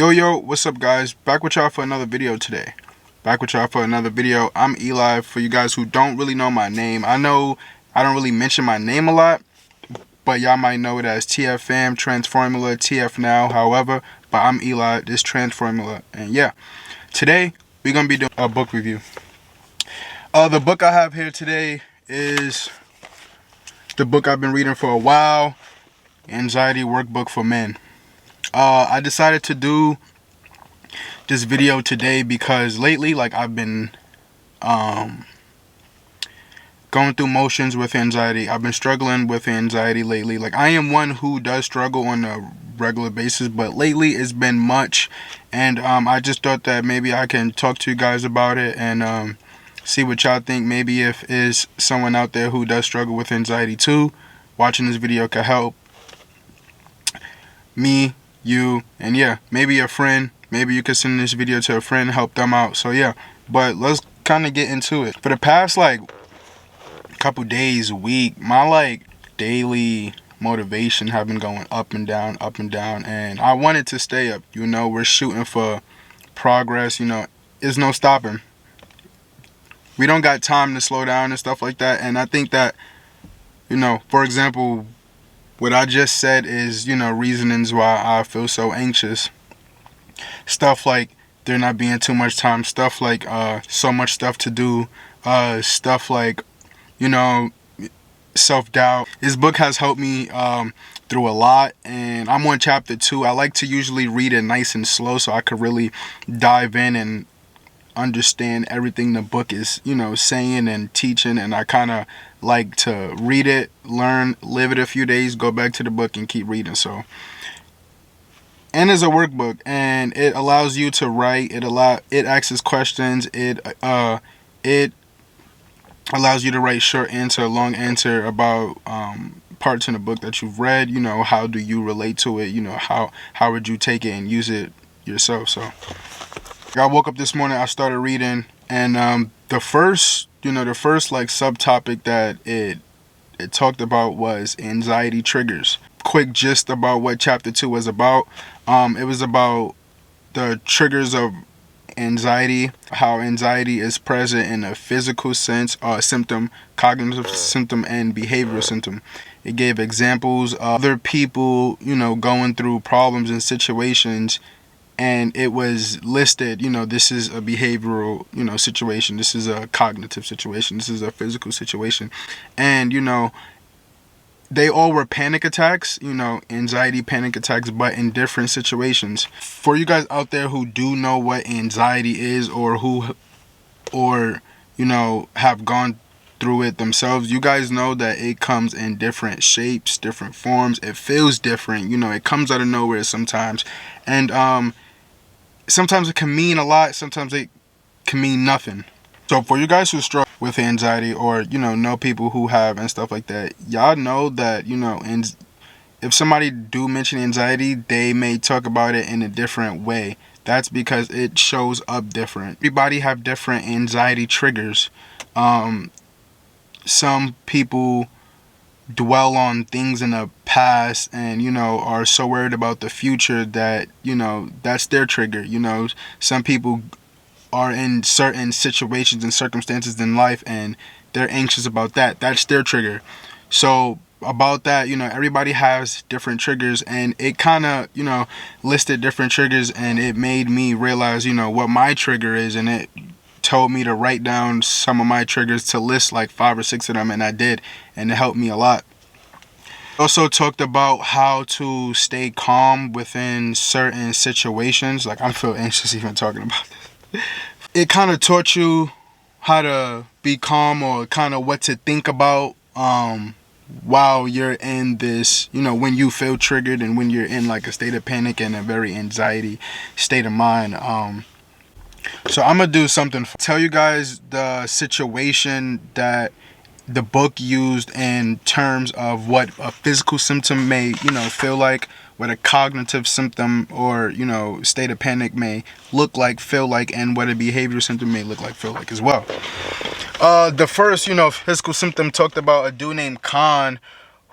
Yo, what's up guys? Back with y'all for another video today. I'm Eli. For you guys who don't really know my name, I know I don't really mention my name a lot, but y'all might know it as TFM, Transformula, TFNOW, however, but I'm Eli, this Transformula, and yeah. Today, we're going to be doing a book review. The book I have here today is the book I've been reading for a while, Anxiety Workbook for Men. I decided to do this video today because lately, I've been going through motions with anxiety. I've been struggling with anxiety lately. I am one who does struggle on a regular basis, but lately it's been much, and I just thought that maybe I can talk to you guys about it and see what y'all think. Maybe if is someone out there who does struggle with anxiety too, watching this video could help me, you, and yeah, maybe a friend. Maybe you could send this video to a friend, help them out. So yeah, but let's kind of get into it. For the past couple days, week, my daily motivation have been going up and down, and I wanted to stay up. We're shooting for progress. There's no stopping. We don't got time to slow down and stuff like that. And I think that, for example, what I just said is, reasonings why I feel so anxious. Stuff like there not being too much time, stuff like so much stuff to do, stuff like, self-doubt. This book has helped me through a lot, and I'm on chapter 2. I like to usually read it nice and slow so I could really dive in and understand everything the book is, saying and teaching, and I kind of like to read it, learn, live it a few days, go back to the book and keep reading. So, and it's a workbook, and it allows you to write. It asks questions. It allows you to write short answer, long answer about parts in the book that you've read. How do you relate to it? How would you take it and use it yourself? So I woke up this morning, I started reading, and the first subtopic that it talked about was anxiety triggers. Quick gist about what chapter 2 was about. It was about the triggers of anxiety, how anxiety is present in a physical sense, symptom, cognitive symptom, and behavioral symptom. It gave examples of other people, going through problems and situations, and it was listed, this is a behavioral, situation, this is a cognitive situation, this is a physical situation, and they all were panic attacks, anxiety panic attacks, but in different situations. For you guys out there who do know what anxiety is, or have gone through it themselves, you guys know that it comes in different shapes, different forms. It feels different, it comes out of nowhere sometimes. And sometimes it can mean a lot, sometimes it can mean nothing. So for you guys who struggle with anxiety, or know people who have and stuff like that, y'all know that and if somebody do mention anxiety, they may talk about it in a different way. That's because it shows up different. Everybody have different anxiety triggers. Some people dwell on things in the past and are so worried about the future that that's their trigger. Some people are in certain situations and circumstances in life and they're anxious about that. That's their trigger. So about that, everybody has different triggers, and it kind of, listed different triggers, and it made me realize, what my trigger is, and it told me to write down some of my triggers, to list 5 or 6 of them, and I did, and it helped me a lot. Also talked about how to stay calm within certain situations. I feel anxious even talking about this. It kind of taught you how to be calm, or kind of what to think about while you're in this, when you feel triggered and when you're in a state of panic and a very anxiety state of mind. So I'm going to do something. Tell you guys the situation that the book used in terms of what a physical symptom may, feel like, what a cognitive symptom or, state of panic may look like, feel like, and what a behavioral symptom may look like, feel like as well. The first, physical symptom talked about a dude named Khan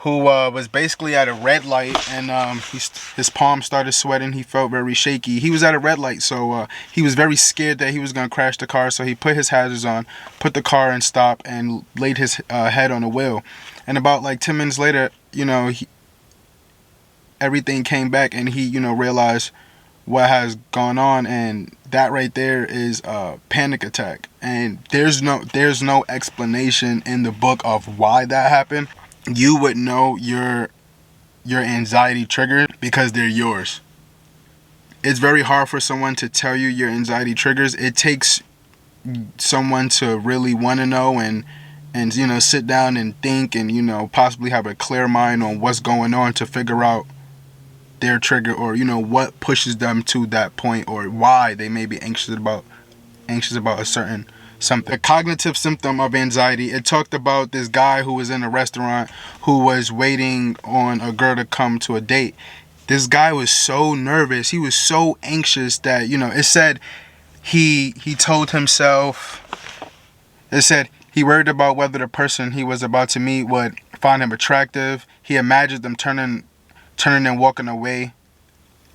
who was basically at a red light, and his palms started sweating. He felt very shaky. He was at a red light, so he was very scared that he was going to crash the car. So he put his hazards on, put the car in stop, and laid his head on the wheel. And about like 10 minutes later, everything came back, and he, realized what has gone on, and that right there is a panic attack. And there's no explanation in the book of why that happened. You would know your anxiety triggers because they're yours. It's very hard for someone to tell you your anxiety triggers. It takes someone to really want to know and sit down and think and possibly have a clear mind on what's going on to figure out their trigger, or what pushes them to that point, or why they may be anxious about a certain something. The cognitive symptom of anxiety, it talked about this guy who was in a restaurant who was waiting on a girl to come to a date. This guy was so nervous, he was so anxious that it said he told himself, it said he worried about whether the person he was about to meet would find him attractive. He imagined them turning and walking away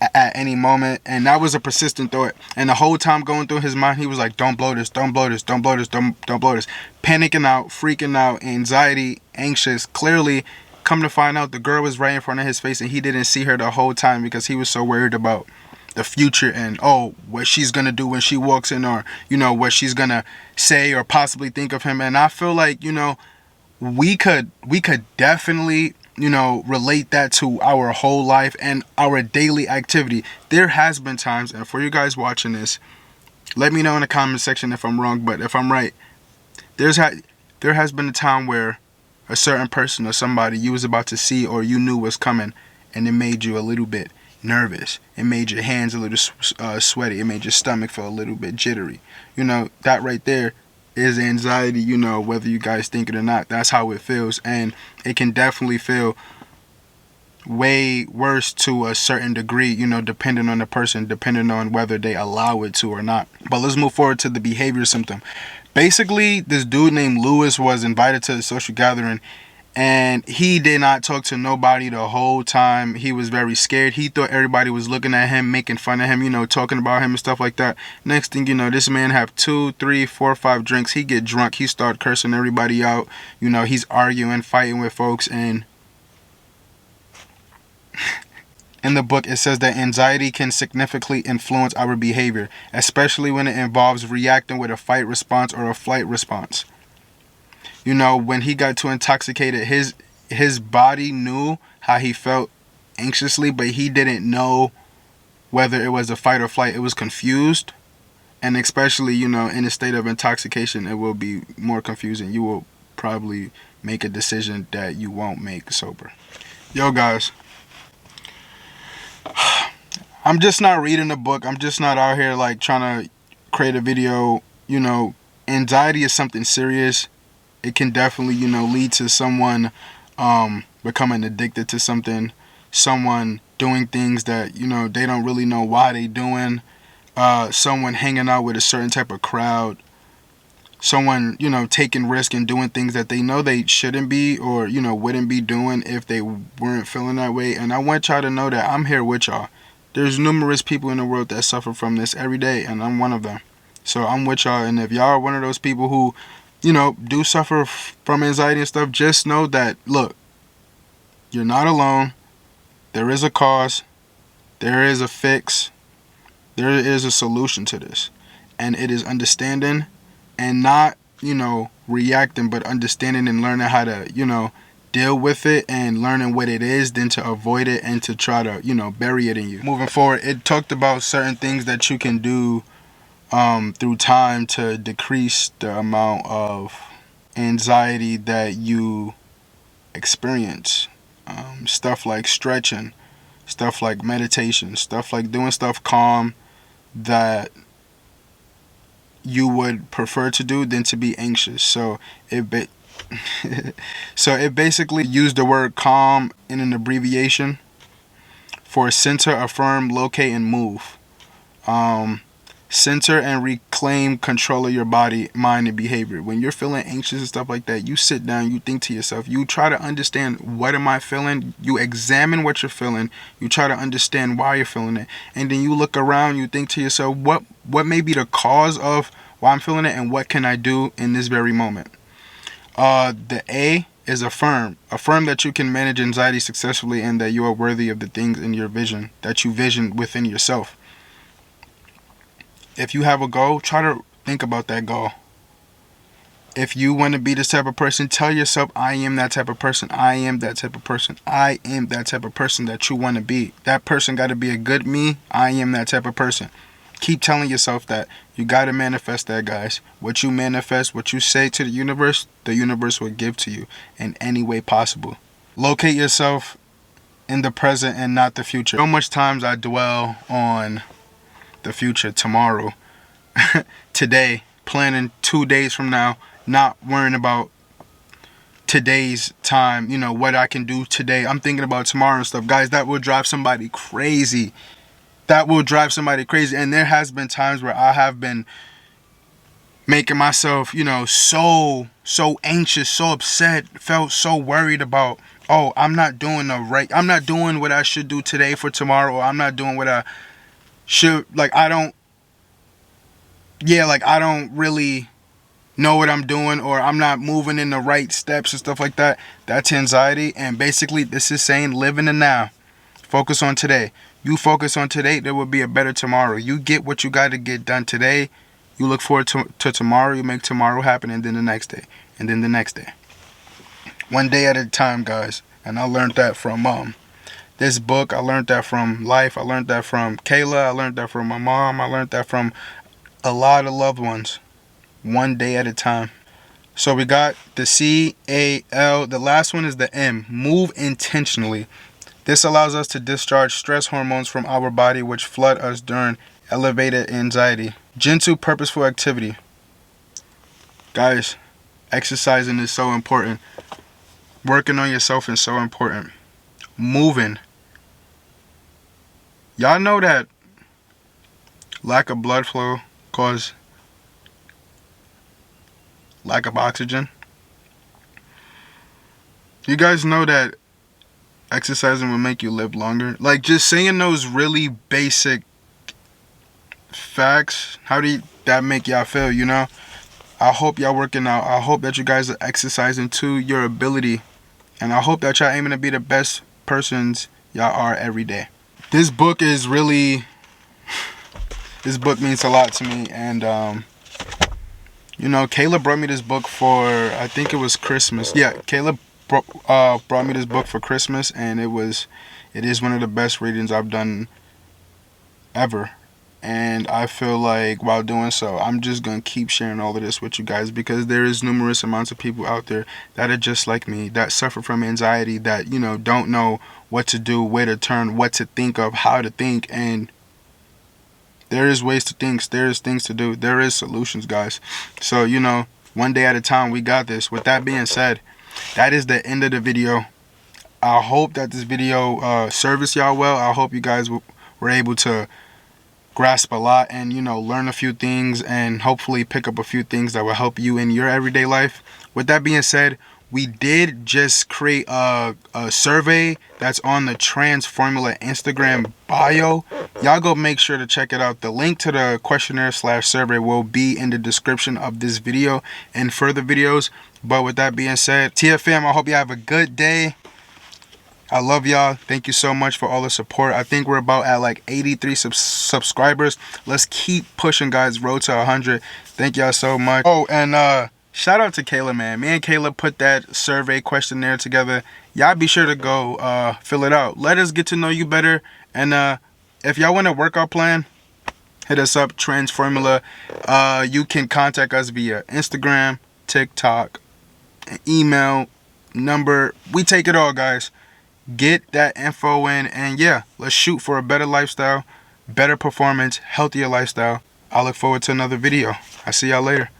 at any moment, and that was a persistent thought. And the whole time going through his mind, he was like, don't blow this, don't blow this, don't blow this, don't blow this. Panicking out, freaking out, anxiety, anxious. Clearly, come to find out, the girl was right in front of his face, and he didn't see her the whole time because he was so worried about the future and what she's gonna do when she walks in, or what she's gonna say or possibly think of him. And I feel like we could definitely relate that to our whole life and our daily activity. There has been times, and for you guys watching this, let me know in the comment section if I'm wrong, but if I'm right, there has been a time where a certain person or somebody you was about to see or you knew was coming, and it made you a little bit nervous. It made your hands a little sweaty. It made your stomach feel a little bit jittery. That right there is anxiety, whether you guys think it or not. That's how it feels, and it can definitely feel way worse to a certain degree, depending on the person, depending on whether they allow it to or not. But let's move forward to the behavior symptom. Basically, this dude named Lewis was invited to the social gathering, and he did not talk to nobody the whole time. He was very scared. He thought everybody was looking at him, making fun of him, talking about him and stuff like that. Next thing you know, this man have 2, 3, 4, 5 drinks. He get drunk. He start cursing everybody out. He's arguing, fighting with folks. And in the book, it says that anxiety can significantly influence our behavior, especially when it involves reacting with a fight response or a flight response. When he got too intoxicated, his body knew how he felt anxiously, but he didn't know whether it was a fight or flight. It was confused, and especially, in a state of intoxication, it will be more confusing. You will probably make a decision that you won't make sober. Yo, guys, I'm just not reading the book. I'm just not out here like trying to create a video. Anxiety is something serious. It can definitely, lead to someone becoming addicted to something, someone doing things that, they don't really know why they doing, someone hanging out with a certain type of crowd, someone, taking risk and doing things that they know they shouldn't be or, wouldn't be doing if they weren't feeling that way. And I want y'all to know that I'm here with y'all. There's numerous people in the world that suffer from this every day, and I'm one of them. So I'm with y'all, and if y'all are one of those people who do suffer from anxiety and stuff, just know that, look, you're not alone. There is a cause. There is a fix. There is a solution to this. And it is understanding and not, reacting, but understanding and learning how to, deal with it and learning what it is, then to avoid it and to try to, bury it in you. Moving forward, it talked about certain things that you can do through time to decrease the amount of anxiety that you experience. Stuff like stretching, stuff like meditation, stuff like doing stuff calm that you would prefer to do than to be anxious. So it basically used the word calm in an abbreviation for center, affirm, locate, and move. Center and reclaim control of your body, mind, and behavior. When you're feeling anxious and stuff like that, you sit down, you think to yourself, you try to understand, what am I feeling? You examine what you're feeling, you try to understand why you're feeling it, and then you look around, you think to yourself, what may be the cause of why I'm feeling it, and what can I do in this very moment? The A is affirm. Affirm that you can manage anxiety successfully and that you are worthy of the things in your vision, that you vision within yourself. If you have a goal, try to think about that goal. If you want to be this type of person, tell yourself, I am that type of person. I am that type of person. I am that type of person that you want to be. That person got to be a good me. I am that type of person. Keep telling yourself that. You got to manifest that, guys. What you manifest, what you say to the universe will give to you in any way possible. Locate yourself in the present and not the future. So much times I dwell on the future, tomorrow, today, planning 2 days from now, not worrying about today's time, what I can do today. I'm thinking about tomorrow and stuff. Guys, that will drive somebody crazy. That will drive somebody crazy. And there has been times where I have been making myself, so anxious, so upset, felt so worried about, I'm not doing what I should do today for tomorrow, or I'm not doing what I should, I don't really know what I'm doing, or I'm not moving in the right steps and stuff like that. That's anxiety. And basically this is saying, live in the now. Focus on today. You focus on today, there will be a better tomorrow. You get what you got to get done today. You look forward to tomorrow. You make tomorrow happen, and then the next day, and then the next day. One day at a time, guys. And I learned that from this book. I learned that from life. I learned that from Kayla. I learned that from my mom. I learned that from a lot of loved ones. One day at a time. So we got the C-A-L. The last one is the M. Move intentionally. This allows us to discharge stress hormones from our body, which flood us during elevated anxiety. Gentle, purposeful activity. Guys, exercising is so important. Working on yourself is so important. Moving. Y'all know that lack of blood flow causes lack of oxygen. You guys know that exercising will make you live longer. Just saying those really basic facts, how do that make y'all feel, I hope y'all working out. I hope that you guys are exercising to your ability. And I hope that y'all aiming to be the best persons y'all are every day. This book means a lot to me. And, Kayla brought me this book for, I think it was Christmas. Yeah, Kayla brought me this book for Christmas, and it is one of the best readings I've done ever. And I feel like while doing so, I'm just going to keep sharing all of this with you guys, because there is numerous amounts of people out there that are just like me, that suffer from anxiety, that, don't know what to do, where to turn, what to think of, how to think. And there is ways to think. There is things to do. There is solutions, guys. So, one day at a time, we got this. With that being said, that is the end of the video. I hope that this video serviced y'all well. I hope you guys were able to grasp a lot and, learn a few things, and hopefully pick up a few things that will help you in your everyday life. With that being said, we did just create a survey that's on the Trans Formula Instagram bio. Y'all go make sure to check it out. The link to the questionnaire/survey will be in the description of this video and further videos. But with that being said, TFM, I hope you have a good day. I love y'all. Thank you so much for all the support. I think we're about at 83 subscribers. Let's keep pushing, guys. Road to 100. Thank y'all so much. Oh, and shout out to Kayla, man. Me and Kayla put that survey questionnaire together. Y'all be sure to go fill it out. Let us get to know you better. And if y'all want a workout plan, hit us up, Trans Formula. You can contact us via Instagram, TikTok, email, number. We take it all, guys. Get that info in, and yeah, let's shoot for a better lifestyle, better performance, healthier lifestyle. I look forward to another video. I'll see y'all later.